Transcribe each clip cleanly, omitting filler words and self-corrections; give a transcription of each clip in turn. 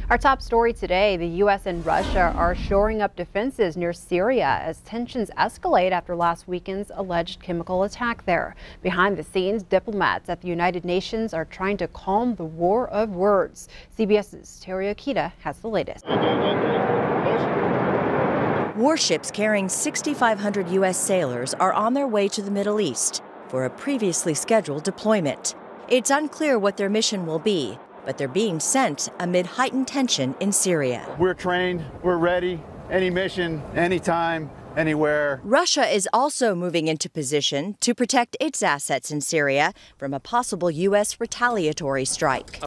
Our top story today, the U.S. and Russia are shoring up defenses near Syria as tensions escalate after last weekend's alleged chemical attack there. Behind the scenes, diplomats at the United Nations are trying to calm the war of words. CBS's Terry Akita has the latest. Warships carrying 6,500 U.S. sailors are on their way to the Middle East for a previously scheduled deployment. It's unclear what their mission will be, but they're being sent amid heightened tension in Syria. We're trained, we're ready, any mission, anytime, anywhere. Russia is also moving into position to protect its assets in Syria from a possible U.S. retaliatory strike.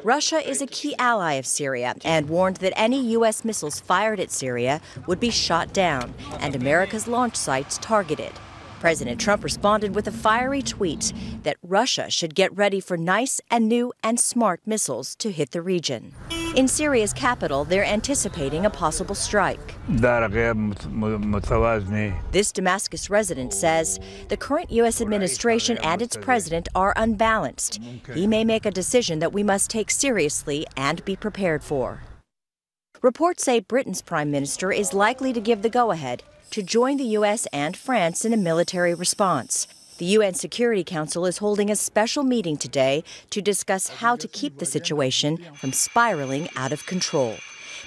Russia is a key ally of Syria and warned that any U.S. missiles fired at Syria would be shot down and America's launch sites targeted. President Trump responded with a fiery tweet that Russia should get ready for nice and new and smart missiles to hit the region. In Syria's capital, they're anticipating a possible strike. This Damascus resident says the current U.S. administration and its president are unbalanced. He may make a decision that we must take seriously and be prepared for. Reports say Britain's prime minister is likely to give the go-ahead to join the U.S. and France in a military response. The UN Security Council is holding a special meeting today to discuss how to keep the situation from spiraling out of control.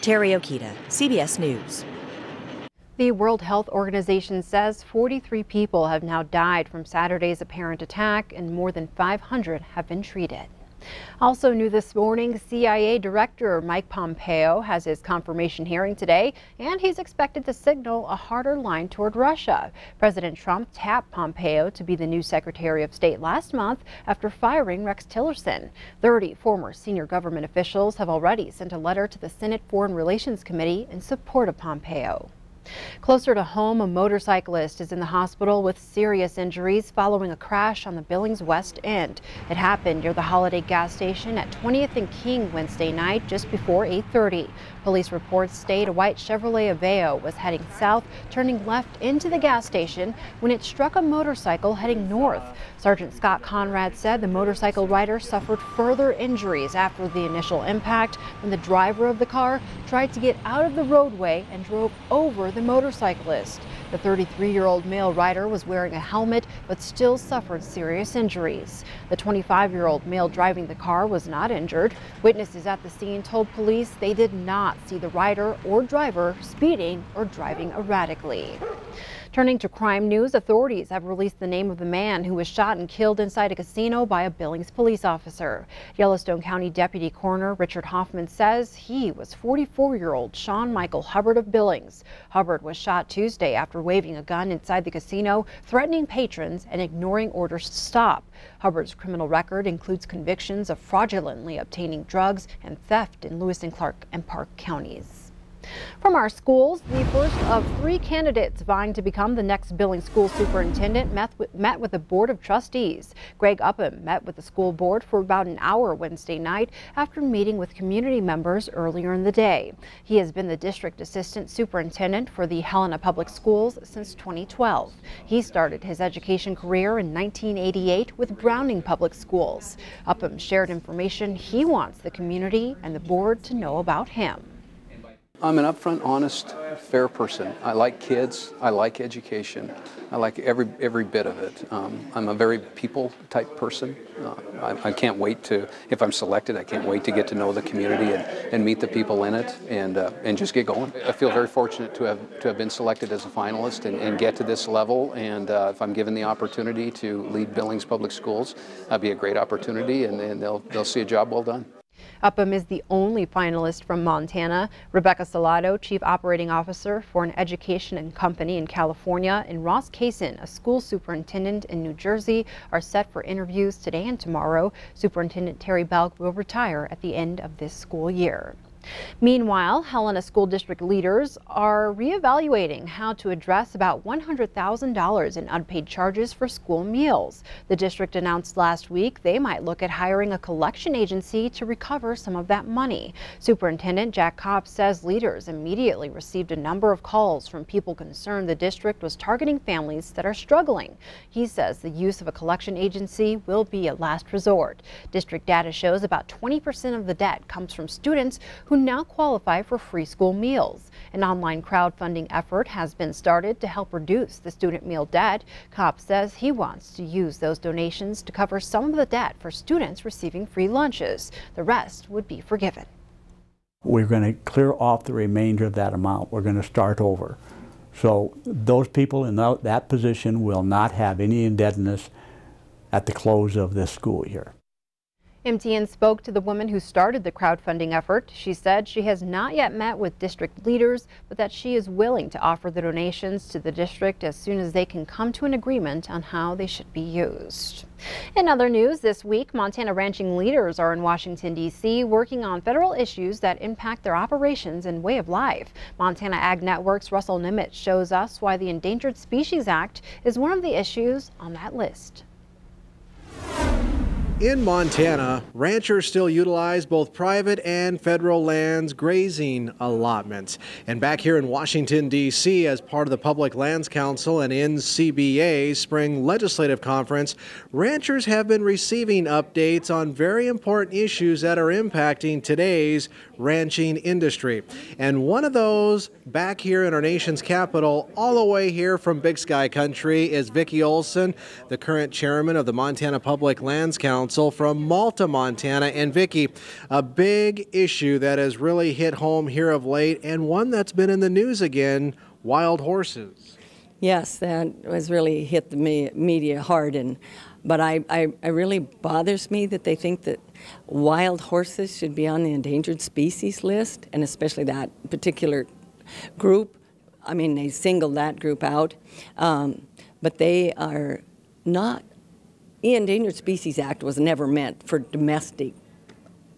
Terry Okita, CBS News. The World Health Organization says 43 people have now died from Saturday's apparent attack and more than 500 have been treated. Also new this morning, CIA Director Mike Pompeo has his confirmation hearing today, and he's expected to signal a harder line toward Russia. President Trump tapped Pompeo to be the new Secretary of State last month after firing Rex Tillerson. 30 former senior government officials have already sent a letter to the Senate Foreign Relations Committee in support of Pompeo. Closer to home, a motorcyclist is in the hospital with serious injuries following a crash on the Billings West End. It happened near the Holiday gas station at 20th and King Wednesday night just before 8:30. Police reports state a white Chevrolet Aveo was heading south, turning left into the gas station when it struck a motorcycle heading north. Sergeant Scott Conrad said the motorcycle rider suffered further injuries after the initial impact when the driver of the car tried to get out of the roadway and drove over the motorcyclist. The 33-year-old male rider was wearing a helmet but still suffered serious injuries. The 25-year-old male driving the car was not injured. Witnesses at the scene told police they did not see the rider or driver speeding or driving erratically. Turning to crime news, authorities have released the name of the man who was shot and killed inside a casino by a Billings police officer. Yellowstone County Deputy Coroner Richard Hoffman says he was 44-year-old Sean Michael Hubbard of Billings. Hubbard was shot Tuesday after waving a gun inside the casino, threatening patrons and ignoring orders to stop. Hubbard's criminal record includes convictions of fraudulently obtaining drugs and theft in Lewis and Clark and Park counties. From our schools, the first of 3 candidates vying to become the next Billings school superintendent met with the Board of Trustees. Greg Upham met with the school board for about an hour Wednesday night after meeting with community members earlier in the day. He has been the district assistant superintendent for the Helena Public Schools since 2012. He started his education career in 1988 with Browning Public Schools. Upham shared information he wants the community and the board to know about him. I'm an upfront, honest, fair person. I like kids. I like education. I like every bit of it. I'm a very people-type person. I can't wait to, if I'm selected, I can't wait to get to know the community and meet the people in it and just get going. I feel very fortunate to have been selected as a finalist and get to this level. And if I'm given the opportunity to lead Billings Public Schools, that'd be a great opportunity, and they'll see a job well done. Upham is the only finalist from Montana. Rebecca Salado, Chief Operating Officer for an education and company in California, and Ross Kaysen, a school superintendent in New Jersey, are set for interviews today and tomorrow. Superintendent Terry Belk will retire at the end of this school year. Meanwhile, Helena School District leaders are reevaluating how to address about $100,000 in unpaid charges for school meals. The district announced last week they might look at hiring a collection agency to recover some of that money. Superintendent Jack Kopp says leaders immediately received a number of calls from people concerned the district was targeting families that are struggling. He says the use of a collection agency will be a last resort. District data shows about 20% of the debt comes from students who now qualify for free school meals. An online crowdfunding effort has been started to help reduce the student meal debt. Kopp says he wants to use those donations to cover some of the debt for students receiving free lunches. The rest would be forgiven. We're going to clear off the remainder of that amount. We're going to start over. So those people in that position will not have any indebtedness at the close of this school year. MTN spoke to the woman who started the crowdfunding effort. She said she has not yet met with district leaders, but that she is willing to offer the donations to the district as soon as they can come to an agreement on how they should be used. In other news this week, Montana ranching leaders are in Washington, D.C. working on federal issues that impact their operations and way of life. Montana Ag Network's Russell Nimitz shows us why the Endangered Species Act is one of the issues on that list. In Montana, ranchers still utilize both private and federal lands grazing allotments. And back here in Washington, D.C., as part of the Public Lands Council and NCBA Spring Legislative Conference, ranchers have been receiving updates on very important issues that are impacting today's ranching industry. And one of those back here in our nation's capital, all the way here from Big Sky Country, is Vicki Olson, the current chairman of the Montana Public Lands Council from Malta, Montana. And Vicki, a big issue that has really hit home here of late, and one that's been in the news again, wild horses. Yes, that was really hit the media hard, but I really bothers me that they think that wild horses should be on the endangered species list, and especially that particular group. I mean, they singled that group out, but they are not. The Endangered Species Act was never meant for domestic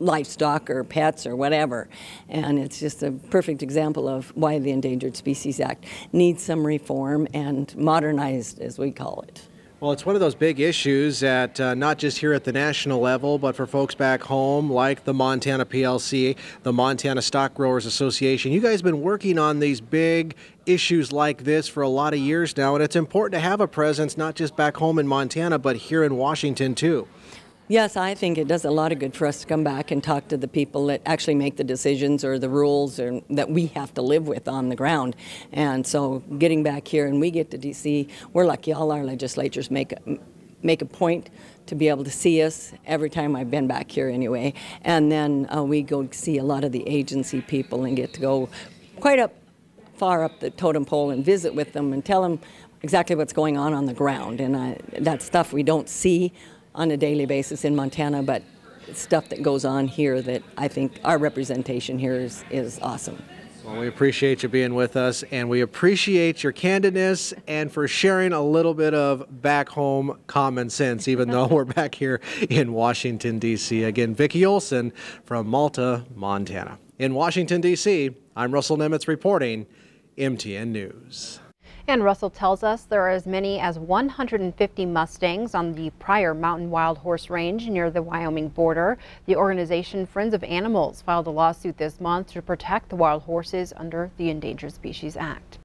livestock or pets or whatever, and it's just a perfect example of why the Endangered Species Act needs some reform and modernized, as we call it. Well, it's one of those big issues that not just here at the national level, but for folks back home like the Montana PLC, the Montana Stock Growers Association. You guys have been working on these big issues like this for a lot of years now, and it's important to have a presence not just back home in Montana, but here in Washington too. Yes, I think it does a lot of good for us to come back and talk to the people that actually make the decisions or the rules or that we have to live with on the ground. And so getting back here, and we get to DC, we're lucky all our legislatures make a point to be able to see us every time I've been back here anyway. And then we go see a lot of the agency people and get to go quite far up the totem pole and visit with them and tell them exactly what's going on the ground. And that's stuff we don't see on a daily basis in Montana, but stuff that goes on here that I think our representation here is awesome. Well, we appreciate you being with us, and we appreciate your candidness and for sharing a little bit of back home common sense, even though we're back here in Washington, D.C. Again, Vicki Olson from Malta, Montana. In Washington, D.C., I'm Russell Nimitz reporting MTN News. And Russell tells us there are as many as 150 Mustangs on the Pryor Mountain Wild Horse Range near the Wyoming border. The organization Friends of Animals filed a lawsuit this month to protect the wild horses under the Endangered Species Act.